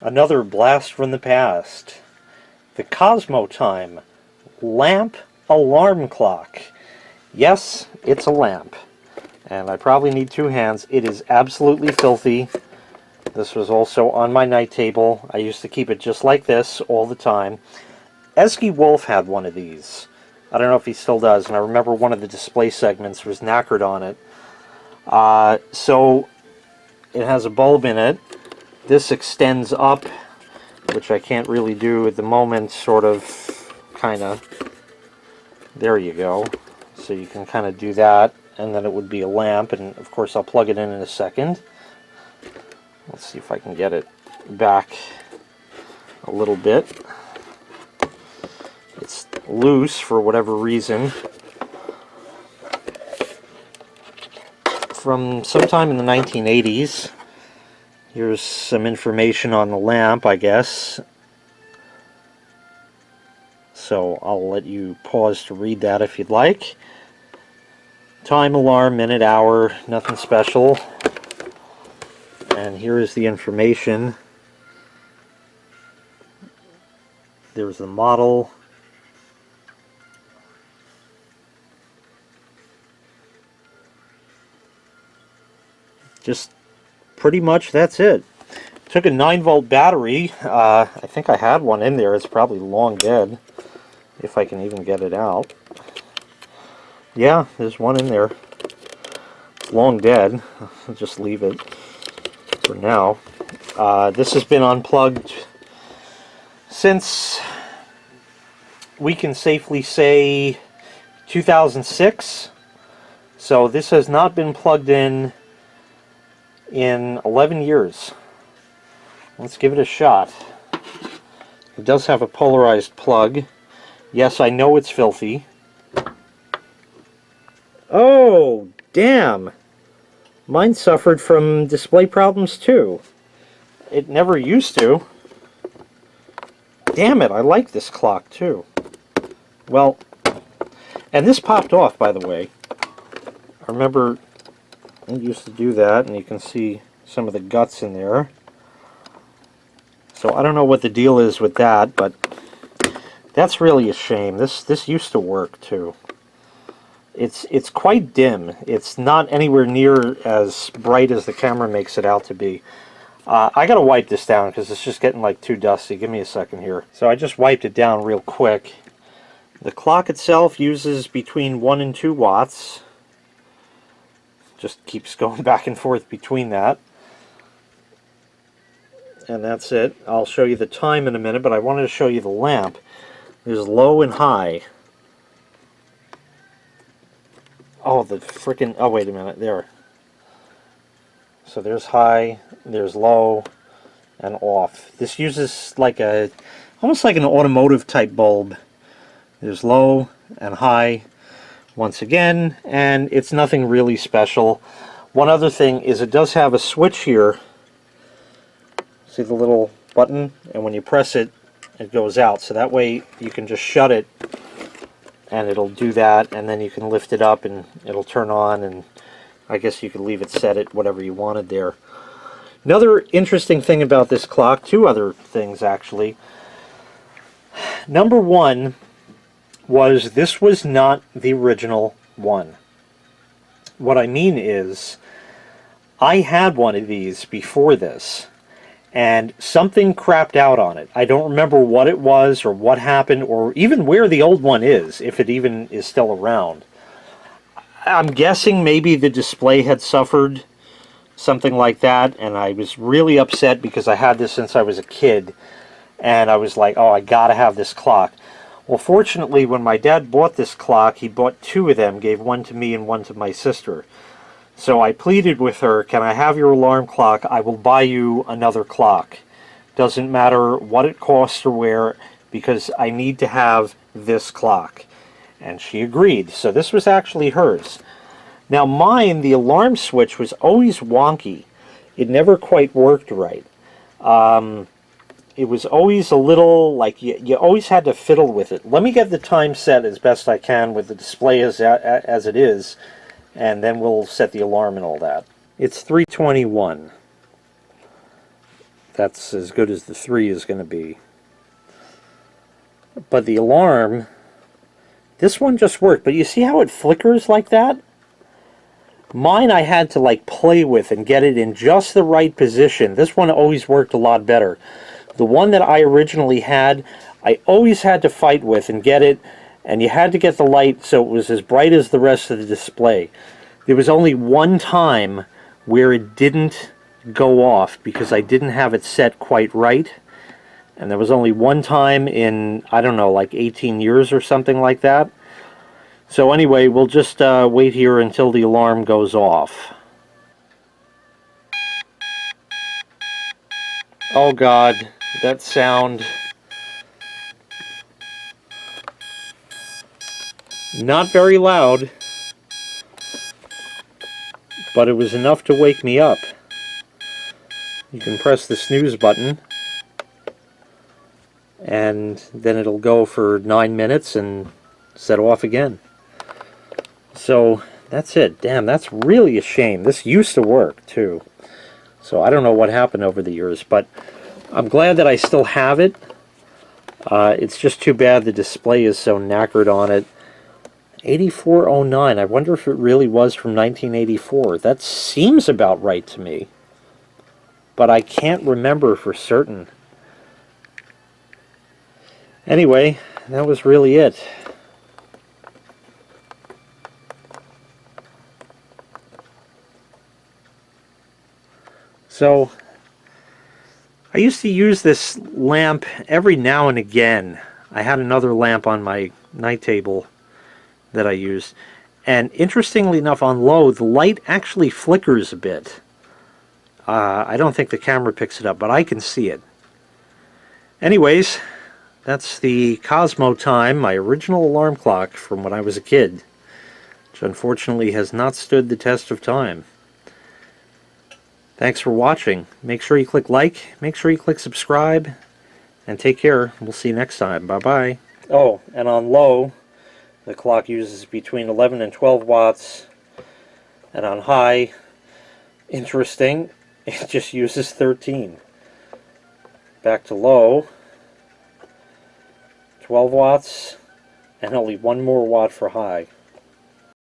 Another blast from the past. The Cosmo time lamp alarm clock. Yes, it's a lamp. And I probably need two hands. It is absolutely filthy. This was also on my night table. I used to keep it just like this all the time. Esky Wolf had one of these. I don't know if he still does, and I remember one of the display segments was knackered on it. So it has a bulb in it. This extends up, which I can't really do at the moment, sort of, kind of. There you go. So you can kind of do that, and then it would be a lamp, and of course I'll plug it in a second. Let's see if I can get it back a little bit. It's loose for whatever reason. From sometime in the 1980s. Here's some information on the lamp, I guess. So I'll let you pause to read that if you'd like. Time, alarm, minute, hour, nothing special. And here is the information. There's the model. Just pretty much that's it. Took a 9-volt battery. I think I had one in there. It's probably long dead, if I can even get it out. Yeah, there's one in there. It's long dead. I'll just leave it for now. This has been unplugged since, we can safely say, 2006. So this has not been plugged in 11 years. Let's give it a shot. It does have a polarized plug. Yes, I know it's filthy. Oh, damn! Mine suffered from display problems too. It never used to. Damn it, I like this clock too. Well, and this popped off, by the way. I remember I used to do that, and you can see some of the guts in there. So I don't know what the deal is with that, but that's really a shame. This used to work too. It's quite dim. It's not anywhere near as bright as the camera makes it out to be. I gotta wipe this down because it's just getting like too dusty. Give me a second here. So I just wiped it down real quick. The clock itself uses between 1 and 2 watts. Just keeps going back and forth between that. And that's it. I'll show you the time in a minute, but I wanted to show you the lamp. There's low and high. Oh, the frickin'... Oh, wait a minute. There. So there's high, there's low, and off. This uses like a... almost like an automotive type bulb. There's low and high once again, and it's nothing really special. One other thing is it does have a switch here. See the little button? And when you press it, it goes out. So that way you can just shut it and it'll do that, and then you can lift it up and it'll turn on, and I guess you could leave it set at whatever you wanted there. Another interesting thing about this clock, two other things actually. Number one was this was not the original one. What I mean is, I had one of these before this, and something crapped out on it. I don't remember what it was or what happened or even where the old one is, if it even is still around. I'm guessing maybe the display had suffered something like that, and I was really upset because I had this since I was a kid, and I was like, oh, I gotta have this clock. Well, fortunately, when my dad bought this clock, he bought 2 of them, gave one to me and one to my sister. So I pleaded with her, can I have your alarm clock? I will buy you another clock. Doesn't matter what it costs or where, because I need to have this clock. And she agreed. So this was actually hers. Now mine, the alarm switch was always wonky. It never quite worked right. It was always a little, like, you always had to fiddle with it. Let me get the time set as best I can with the display as it is, and then we'll set the alarm and all that. It's 3:21. that's as good as the 3 is going to be. But the alarm, this one just worked. But you see how it flickers like that? Mine I had to like play with and get it in just the right position. This one always worked a lot better. The one that I originally had, I always had to fight with and get it, and you had to get the light so it was as bright as the rest of the display. There was only one time where it didn't go off because I didn't have it set quite right. And there was only one time in, I don't know, like 18 years or something like that. So anyway, we'll just wait here until the alarm goes off. Oh God, that sound. Not very loud, but it was enough to wake me up. You can press the snooze button, and then it'll go for 9 minutes and set off again. So that's it. Damn, that's really a shame. This used to work too. So I don't know what happened over the years, but I'm glad that I still have it. It's just too bad the display is so knackered on it. 8409. I wonder if it really was from 1984. That seems about right to me, but I can't remember for certain. Anyway, that was really it. So, I used to use this lamp every now and again. I had another lamp on my night table that I used. And interestingly enough, on low, the light actually flickers a bit. I don't think the camera picks it up, but I can see it. Anyways, that's the Cosmo time, my original alarm clock from when I was a kid, which unfortunately has not stood the test of time. Thanks for watching. Make sure you click like, make sure you click subscribe, and take care. We'll see you next time. Bye-bye. Oh, and on low, the clock uses between 11 and 12 watts, and on high, interesting, it just uses 13. Back to low, 12 watts, and only 1 more watt for high.